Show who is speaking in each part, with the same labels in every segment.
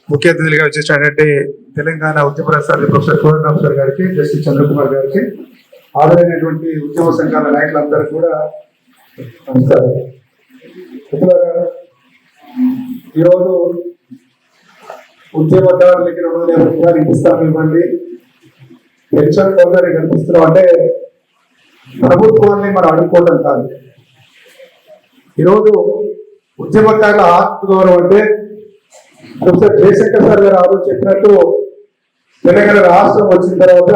Speaker 1: ముఖ్య అతిథులుగా వచ్చేసినటువంటి తెలంగాణ ఉద్యమ ప్రసారి ప్రొఫెసర్ కోదండరాం సార్ గారికి, జస్టిస్ చంద్రకుమార్ గారికి, ఆదరైనటువంటి ఉద్యమ సంఘాల నాయకులందరూ కూడా నమస్కారం. ఈరోజు ఉద్యమకారులకి 250 రూపాయలు ఇప్పిస్తాను ఇవ్వండి, పెన్షన్ పొందని కనిపిస్తున్నాం అంటే ప్రభుత్వాన్ని మనం అడుక్కోవడం కాదు. ఈరోజు ఉద్యమకారుల ఆత్మగౌరవం అంటే ప్రొఫెసర్ జయశంకర్ సార్ గారు ఆరోజు చెప్పినట్టు తెలంగాణ రాష్ట్రం వచ్చిన తర్వాత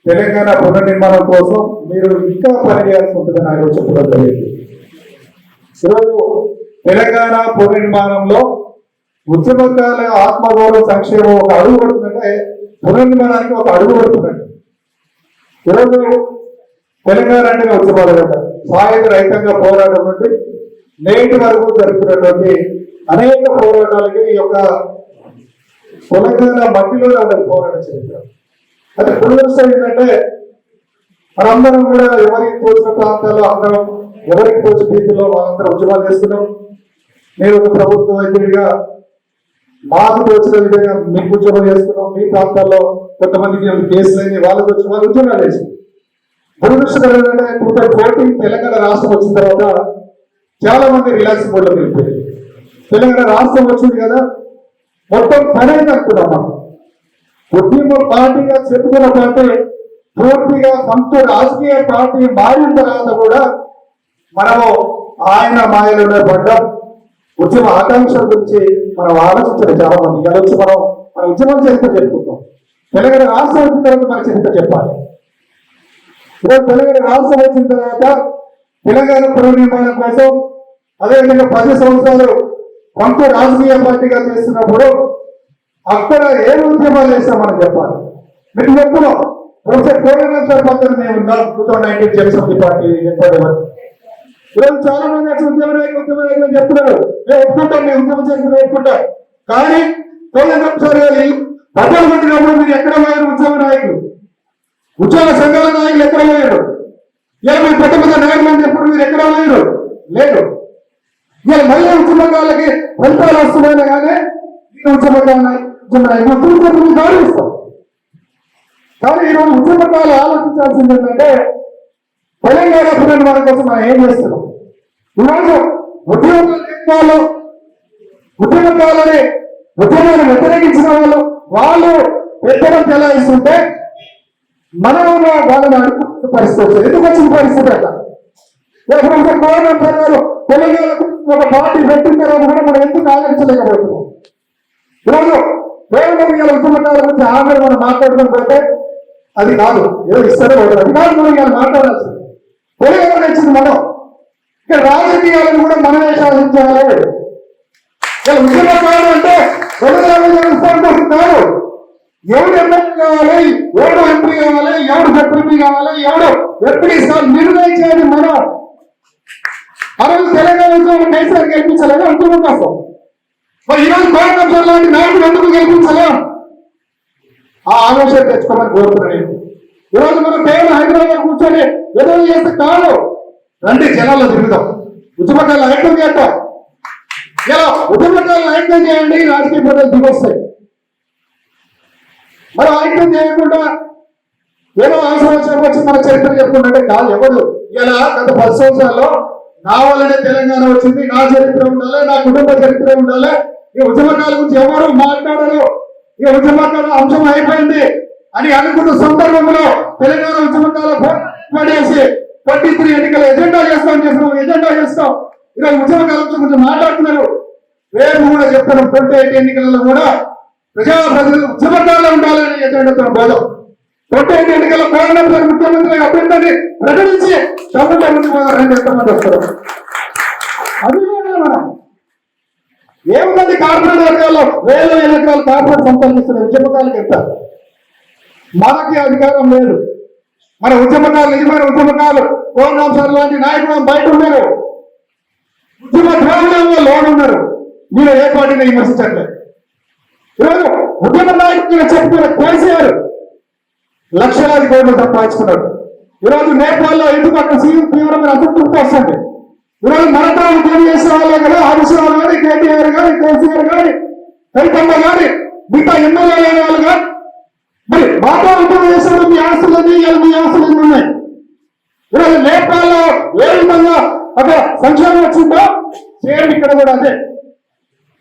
Speaker 1: తెలంగాణ పునర్నిర్మాణం కోసం మీరు ఇంకా పనిచేయాల్సి ఉంటుందని ఆయన చెప్పడం జరిగింది. ఈరోజు తెలంగాణ పునర్నిర్మాణంలో ఉద్యమకారుల ఆత్మగౌరవ సంక్షేమం ఒక అడుగు పడుతుందంటే పునర్నిర్మాణానికి ఒక అడుగు పడుతుందండి. ఈరోజు తెలంగాణ అంటే ఉద్యమాలు కదా, సాయుధ రహితంగా పోరాటం నుండి నేటి వరకు జరుగుతున్నటువంటి అనేక పోరాటాలకి ఈ యొక్క తెలంగాణ మట్టిలో ఉన్నది పోరాట చరిత్ర. అది దురదృష్టం ఏంటంటే మనందరం కూడా ఎవరికి తోచిన ప్రాంతాల్లో అందరం ఎవరికి తోచిన రీతిలో వాళ్ళందరం ఉద్యమాలు చేస్తున్నాం. నేను ఒక ప్రభుత్వ వైద్యుడిగా మాకు తోచిన విధంగా మీకు ఉద్యమం చేస్తున్నాం. మీ ప్రాంతాల్లో కొంతమందికి కేసులైన వాళ్ళకి వచ్చి వాళ్ళు ఉద్యమాలు చేస్తున్నాం. దురదృష్టకరం ఏంటంటే 2014 తెలంగాణ రాష్ట్రం వచ్చిన తర్వాత చాలా మంది రిలాక్స్ మోడ్ లో వెళ్ళిపోయింది. తెలంగాణ రాష్ట్రం వచ్చింది కదా, మొత్తం పని అనుకున్నాం. మనం ఉద్యమ పార్టీగా చెప్పుకున్న పార్టీ పూర్తిగా సొంత రాజకీయ పార్టీ మారిన తర్వాత కూడా మనము ఆయన మాయలోనే పడ్డాం. ఉద్యమ ఆకాంక్షల గురించి మనం ఆలోచించాలి చాలా మంది. ఇలా వచ్చి మన ఉద్యమం చరిత్ర చెప్పుకుంటాం. తెలంగాణ రాష్ట్రం వచ్చిన తర్వాత మన చరిత్ర చెప్పాలి. ఈరోజు తెలంగాణ రాష్ట్రం వచ్చిన తర్వాత తెలంగాణ పునర్నిర్మాణం కోసం అదేవిధంగా 10 సంవత్సరాలు కొంత రాజకీయ పార్టీగా చేస్తున్నప్పుడు అక్కడ ఏ ఉద్యమాలు చేస్తామని చెప్పాలి. మీకు చెప్తున్నాం, ప్రొఫెసర్ కోదండరాం సార్ పక్కన మేము ఉన్నాం. 2019 జనసమితి పార్టీ ఏర్పడేవారు. ఈరోజు చాలా మంది ఉద్యమ నాయకులు చెప్తున్నారు, మేము ఒప్పుకుంటాం, మేము ఉద్యమ చరిత్ర ఒప్పుకుంటాం. కానీ కోదండరాం సార్ గారి ప్రజలు పెట్టినప్పుడు మీరు ఎక్కడ పోయారు? ఉద్యమ నాయకులు, ఉద్యోగ సంఘాల నాయకులు ఎక్కడ పోయారు? ఇలా మీరు పెద్ద పెద్ద నాయకులు అని చెప్పినప్పుడు మీరు ఎక్కడ పోయారు? లేదు. ఇలా మళ్ళీ ఉద్యమకాలకి ఫలితాలు వస్తున్నాయినా కానీ ఉద్యమకాలను గౌరవిస్తాం. కానీ ఈరోజు ఉద్యమకాలు ఆలోచించాల్సింది ఏంటంటే తెలంగాణ పునర్నిర్మాణం కోసం మనం ఏం చేస్తున్నాం. ఈరోజు ఉద్యమకాలని ఉద్యమాన్ని వ్యతిరేకించిన వాళ్ళు పెద్దలను చెలాయిస్తుంటే మనం వాళ్ళని అడుగుతున్న పరిస్థితి వచ్చింది. ఎందుకు వచ్చిన పరిస్థితి అట్లా? తెలంగాణ ఒక పార్టీ పెట్టిన తర్వాత కూడా మనం ఎందుకు ఆలోచించలేకపోతున్నాం? ఈరోజు వేల ఉద్యమకాల గురించి ఆమె మనం మాట్లాడుకుని పోతే అది కాదు, ఏదో ఇస్తారో అది కాదు. మనం ఇవాళ మాట్లాడాల్సింది తెలంగాణ ఇచ్చింది మనం. ఇక్కడ రాజకీయాలను కూడా మనమే సాధించాలి. ఇలా ఉద్యమకాలం అంటే కాదు, ఎవడు ఎమ్మెల్యే కావాలి, ఎవడు ఎంపీ కావాలి, ఎవడు సెక్రటరీ కావాలి, ఎవడు ఎంపీ నిర్ణయించేది మనం. మనం తెలంగాణ ఉద్యమం కేసీఆర్ గెలిపించాలని ఉద్యమం కోసం. మరి ఈరోజు కోదండరాం లాంటి నాయకులు ఎందుకు గెలిపించలేం? ఆ ఆలోచన తెచ్చుకోమని కోరుతున్నాను. ఈరోజు మనం కేవలం హైదరాబాద్ కూర్చొని ఏదో చేస్తే కాదు, రండి జనాల్లో తిరుగుదాం, ఉద్యమకాలను ఐక్యం చేద్దాం. ఇలా ఉద్యమకాలను ఐక్యం చేయండి, రాజకీయ పద్ధతులు దిగొస్తాయి. మనం ఐక్యం చేయకుండా ఏదో అవసరం వచ్చి మన చరిత్ర చెప్పుకుంటే కాదు. ఎవరు ఇలా గత 10 సంవత్సరాల్లో నా వల్లనే తెలంగాణ వచ్చింది, నా చరిత్ర ఉండాలి, నా కుటుంబ చరిత్ర ఉండాలి, ఈ ఉద్యమకాల గురించి ఎవరు మాట్లాడరు, ఈ ఉద్యమకాల అంశం అయిపోయింది అని అనుకున్న సందర్భంలో తెలంగాణ ఉద్యమకాల పడేసి 23 ఎన్నికల ఎజెండా చేస్తాం. ఈరోజు ఉద్యమకాల గురించి మాట్లాడుతున్నారు. రేపు కూడా చెప్తాను, 28 ఎన్నికలలో కూడా ప్రజలు ఉద్యమకాలలో ఉండాలని ఎజెండాతో పోదాం. 28 ఎన్నికల్లో కోదండరాం సార్ ముఖ్యమంత్రి అభ్యర్థిని ప్రకటించి ఎంతమంది వస్తారు? అది మనం ఏముంది, కార్పొరేట్ వర్గాల్లో వేల ఎన్నికలు కార్పొరేట్ సంపాదిస్తున్న ఉద్యమకాలకు వెళ్తారు. మనకి అధికారం లేదు. మన ఉద్యమకాలు నిజమైన ఉద్యమకాలు కోదండరాం సార్ లాంటి నాయకులు బయట ఉన్నారు, ఉద్యమ ద్రోహంలో లోన్ ఉన్నారు. మీరు ఏ పార్టీని విమర్శించట్లేదు. ఈరోజు ఉద్యమ నాయకులు చెప్తున్న కేసీఆర్ లక్షలాది కోట్లు సంపాదించుకున్నాడు. ఈరోజు నేపాల్లో ఎందుకు అక్కడ తీవ్రమైన అసంతృప్తి వస్తుంది. ఈరోజు మనతో ఉద్యమం చేసిన వాళ్ళే కదా హరీష్ రావు కానీ, కేటీఆర్ కానీ, కేసీఆర్ కానీ కవితమ్మ గాని మిగతా ఎమ్మెల్యే లేని వాళ్ళు కానీ మరి మాతో ఉద్యోగం చేసిన మీ ఆస్తులన్నీ మీ ఆస్తులన్నీ ఉన్నాయి. ఈరోజు నేపాల్లో ఏ విధంగా అక్కడ సంక్షేమం వచ్చిందో సేమ్ ఇక్కడ కూడా అదే.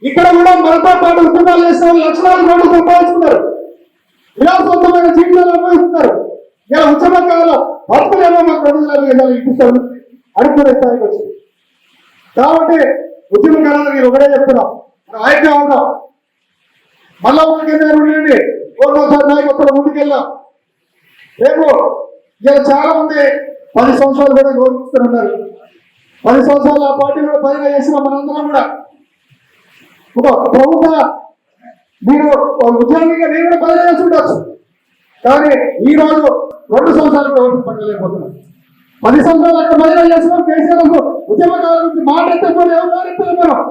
Speaker 1: ఇక్కడ కూడా మనతో పాటు ఉద్యమాలు చేసిన వాళ్ళు లక్షలాది కోట్లు సంపాదించుకున్నారు, విలాసవంతమైన జీవితాలు అనుభవిస్తున్నారు. ఇలా ఉద్యమకాలంలో బతుకులేమో మాకు 2,500 ఇప్పిస్తాను అనుకునే స్థాయికి వచ్చింది. కాబట్టి ఉద్యమకాలంలో నేను ఒకటే చెప్తున్నాం, మనం ఐక్యం అవుతాం. మళ్ళా ఉండండి కోరుకోసారి నాయకత్వంలో ముందుకెళ్ళాం. రేపు ఇలా చాలా మంది 10 సంవత్సరాలు కూడా గౌరవిస్తున్నారు. 10 సంవత్సరాలు ఆ పార్టీ కూడా పైన చేసిన మనందరం కూడా ఒక ప్రభుత్వ మీరు ఉద్యోగిగా నేను కూడా పైన చేసి ఉండొచ్చు. కానీ ఈ రోజు 2 సంవత్సరాలు కూడా ఓపిక పట్టలేకపోతున్నాం. 10 సంవత్సరాలు అక్కడ పైన చేసినాం. కేసీఆర్ ఉద్యమకాల గురించి మాట్లాడితే ఎవరు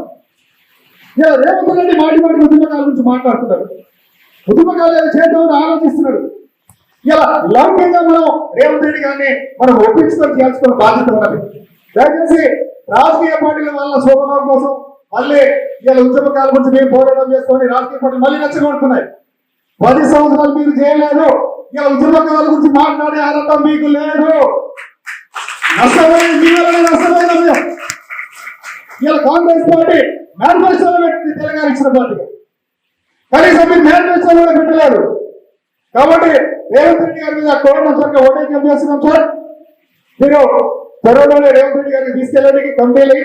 Speaker 1: రేవంత్ రెడ్డి మాటి ఉద్యమకాల గురించి మాట్లాడుతున్నారు. ఉద్యమకాలు చేద్దామని ఆలోచిస్తున్నాడు. ఇలా లౌకికంగా మనం రేవంత్ రెడ్డి గారిని మనం ఒప్పించుకొని చేయాల్సిన బాధ్యత ఉన్నది. దయచేసి రాజకీయ పార్టీల వల్ల శోభనం కోసం మళ్ళీ ఇలా ఉద్యమకాల గురించి మేము పోరాటం చేసుకొని రాజకీయ పార్టీలు మళ్ళీ నచ్చగొడుతున్నాయి. 10 సంవత్సరాలు మీరు చేయలేదు. ఇలా ఉద్యమకాల గురించి మాట్లాడే అర్హత మీకు లేదు. నష్టపోయింది నష్టపోయింది. ఇలా కాంగ్రెస్ పార్టీ మేనిఫెస్టోలో పెట్టి తెలంగాణ ఇచ్చిన పార్టీ కనీసం మీరు మేనిఫెస్టోలో కూడా పెట్టలేదు. కాబట్టి రేవంత్ రెడ్డి గారి మీద కోరిన సరిగ్గా ఓటేకం చేస్తున్నాం సార్. మీరు త్వరలోనే రేవంత్ రెడ్డి గారిని తీసుకెళ్ళడానికి కంపెనీ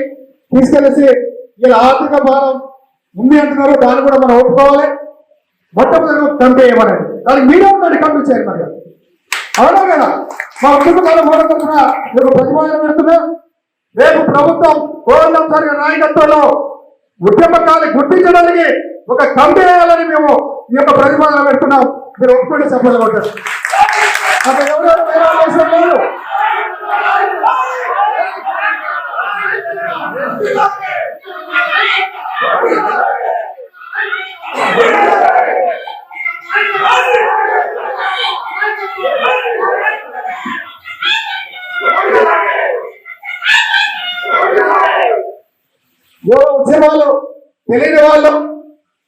Speaker 1: తీసుకెళ్ళేసి ఇలా ఆర్థిక భారం ఉంది అంటున్నారు, దాన్ని కూడా మనం ఒప్పుకోవాలి. మొట్టమొదటి కంపెనీ ఏమనండి, దానికి మీరే ఉండండి కంపెనీ చైర్మన్ గారు. అవునా కదా? మా కుటుంబాల మూడు తరఫున మీకు ప్రతిపాదన పెడుతున్నా. రేపు ప్రభుత్వం కోరిన సరిగా నాయకత్వంలో ఉద్యమకాన్ని గుర్తించడానికి ఒక కంపెనీ వేయాలని మేము ఈ యొక్క ప్రతిపాదన పెడుతున్నాం. మీరు ఒప్పుకుంటే సఫలం అవుతారు. అక్కడ ఎవరెవరు వేరే అవసరం లేదు. ఉద్యమాలు తెలియని వాళ్ళు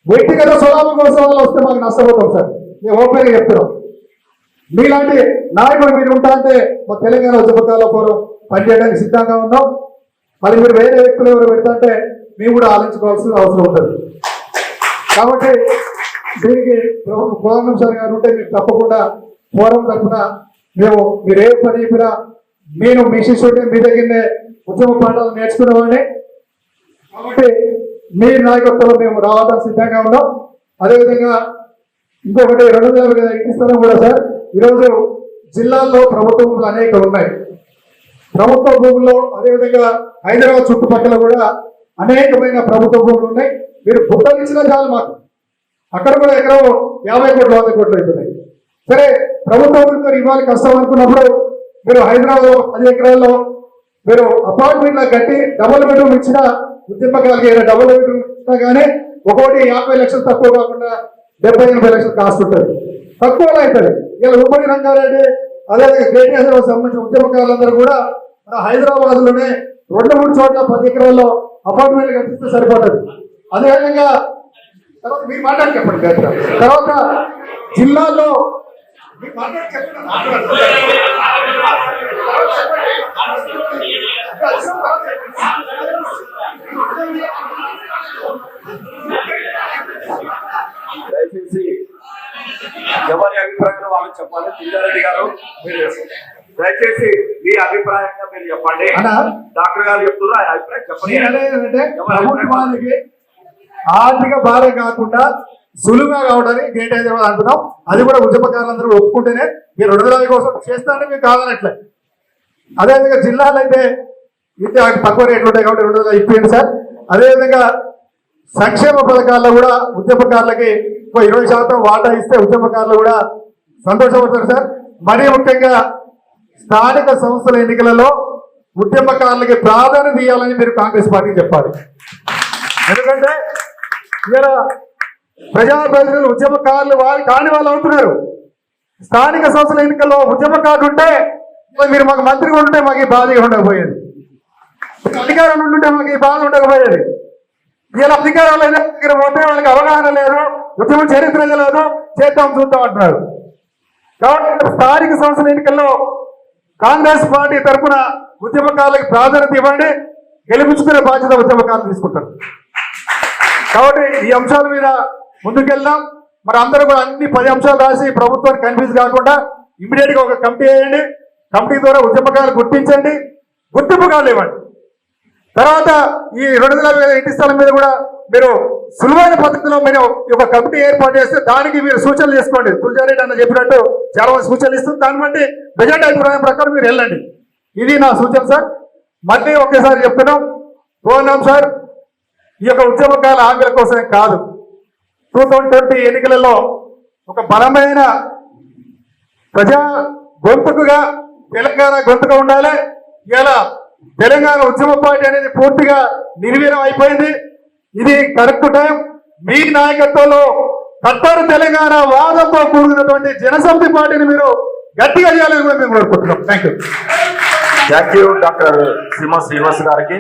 Speaker 1: వ్యక్తిగత స్వలాభం కోసం వాళ్ళు వస్తే మాకు నష్టపోతాం సార్. మేము ఓపెన్గా చెప్తున్నాం. మీలాంటి నాయకుడు మీరు ఉంటా అంటే మా తెలంగాణ ఉద్యమకాల పూర్వం పనిచేయడానికి సిద్ధంగా ఉన్నాం. మరి మీరు వేరే వ్యక్తులు ఎవరు పెడతా అంటే మేము కూడా ఆలోచించుకోవాల్సిన అవసరం ఉంటుంది. కాబట్టి దీనికి గవర్నమెంట్ సార్ గారు ఉంటే మీరు తప్పకుండా ఫోరం తరఫున మేము మీరు ఏ పని చెప్పినా నేను మీ శిష్యుడిని మీ దగ్గరనే ఉద్యమ పాఠాలు నేర్చుకునేవాడిని. కాబట్టి మీ నాయకత్వంలో మేము రావడానికి సిద్ధంగా ఉన్నాం. అదేవిధంగా ఇంకొకటి 2,000 ఇంటి స్థలం కూడా సార్. ఈరోజు జిల్లాల్లో ప్రభుత్వ భూములు అనేక ఉన్నాయి. ప్రభుత్వ భూముల్లో అదేవిధంగా హైదరాబాద్ చుట్టుపక్కల కూడా అనేకమైన ప్రభుత్వ భూములు ఉన్నాయి. మీరు బుట్టలు ఇచ్చినా చాలు మాకు. అక్కడ కూడా ఎకరం 50 కోట్లు 100 కోట్లు అవుతున్నాయి. సరే ప్రభుత్వ భూమితో ఇవ్వాలి కష్టం అనుకున్నప్పుడు మీరు హైదరాబాద్ 10 ఎకరాల్లో మీరు అపార్ట్మెంట్లో కట్టి డబుల్ బెడ్రూమ్ ఇచ్చిన ఉద్యమకాలకి డబుల్ బెడ్రూమ్ ఇచ్చినా కానీ ఒకటి 50 లక్షలు తక్కువ కాకుండా 70-80 లక్షలు కాస్ట్ ఉంటుంది, తక్కువలో అవుతుంది. ఇలా ఉమ్మడి రంగారెడ్డి అదేవిధంగా కేటీఆర్ సంబంధించిన ఉద్యమకారులందరూ కూడా మన హైదరాబాద్ లోనే 2-3 చోట్ల 10 ఎకరాల్లో అపార్ట్మెంట్లు కట్టిస్తే సరిపోతుంది. అదేవిధంగా తర్వాత మీరు మాట్లాడి చెప్పండి. తర్వాత జిల్లాలో
Speaker 2: దయచేసి ఎవరి అభిప్రాయాలు వాళ్ళు చెప్పాలి. తిల్లారెడ్డి గారు మీరు దయచేసి మీ అభిప్రాయంగా మీరు చెప్పండి. డాక్టర్ గారు చెప్తున్నారు ఆయన అభిప్రాయం చెప్పండి.
Speaker 1: ప్రభుత్వానికి ఆర్థిక భారం కాకుండా సులువుగా కావడానికి గ్రేట్ హైదరాబాద్ అంటున్నాం. అది కూడా ఉద్యమకారులందరూ ఒప్పుకుంటేనే మీరు 2,000 కోసం చేస్తారని మీకు కాదనట్లే. అదేవిధంగా జిల్లాలు అయితే ఇంత తక్కువ రేట్లు ఉంటాయి కాబట్టి 2,000 ఇప్పించండి సార్. అదేవిధంగా సంక్షేమ పథకాల్లో కూడా ఉద్యమకారులకి 20% వాటా ఇస్తే ఉద్యమకారులు కూడా సంతోషపడతారు సార్. మరీ ముఖ్యంగా స్థానిక సంస్థల ఎన్నికలలో ఉద్యమకారులకి ప్రాధాన్యత ఇవ్వాలని మీరు కాంగ్రెస్ పార్టీకి చెప్పాలి. ఎందుకంటే ఇలా ప్రజాప్రతినిధులు ఉద్యమకారులు వాళ్ళు కాని వాళ్ళు అవుతున్నారు. స్థానిక సంస్థల ఎన్నికల్లో ఉద్యమకారులు ఉంటే మీరు మాకు మంత్రిగా ఉంటే మాకు ఈ బాధ ఉండకపోయేది, అధికారంలో ఉంటే మాకు ఈ బాధ ఉండకపోయేది.
Speaker 3: వీళ్ళ అధికారాలు దగ్గర పోతే వాళ్ళకి అవగాహన లేదు, ఉద్యమ చరిత్ర లేదు, చేద్దాం చూద్దాం అంటున్నారు. కాబట్టి స్థానిక సంస్థల ఎన్నికల్లో కాంగ్రెస్ పార్టీ తరఫున ఉద్యమకారులకు ప్రాధాన్యత ఇవ్వండి, గెలిపించుకునే బాధ్యత ఉద్యమకారులు తీసుకుంటారు. కాబట్టి ఈ అంశాల మీద ముందుకెళ్దాం. మరి అందరూ కూడా అన్ని 10 అంశాలు రాసి ప్రభుత్వానికి కన్ఫ్యూజ్ కాకుండా ఇమీడియట్ గా ఒక కమిటీ వేయండి. కమిటీ ద్వారా ఉద్యమకారులు గుర్తించండి, గుర్తింపు కార్డులు ఇవ్వండి. తర్వాత ఈ 2,000 ఇంటి స్థలం మీద కూడా మీరు సులువైన పద్ధతిలో మీరు ఒక కమిటీ ఏర్పాటు చేస్తే దానికి మీరు సూచనలు చేసుకోండి. తులజారెడ్డి అన్న చెప్పినట్టు చాలా మంది సూచనలు ఇస్తుంది. దాన్ని బట్టి బడ్జెట్ అభిప్రాయం ప్రకారం మీరు వెళ్ళండి. ఇది నా సూచన సార్. మళ్ళీ ఒకేసారి చెప్తున్నాం, పోన్నాం సార్, ఈ యొక్క ఉద్యమకాల హామీల కోసమే కాదు, 2020 ఎన్నికలలో ఒక బలమైన ప్రజా గొంతుకుగా తెలంగాణ గొంతుగా ఉండాలి. ఇలా తెలంగాణ ఉద్యమ పార్టీ అనేది పూర్తిగా నిర్వీర్యం అయిపోయింది. ఇది కరెక్ట్ టైం. మీ నాయకత్వంలో కట్టారు తెలంగాణ వాదంతో కూడినటువంటి జనసమితి పార్టీని మీరు గట్టిగా చేయాలని కూడా మేము కోరుకుంటున్నాం. థ్యాంక్ యూ
Speaker 2: డాక్టర్ శ్రీనివాస్ గారికి.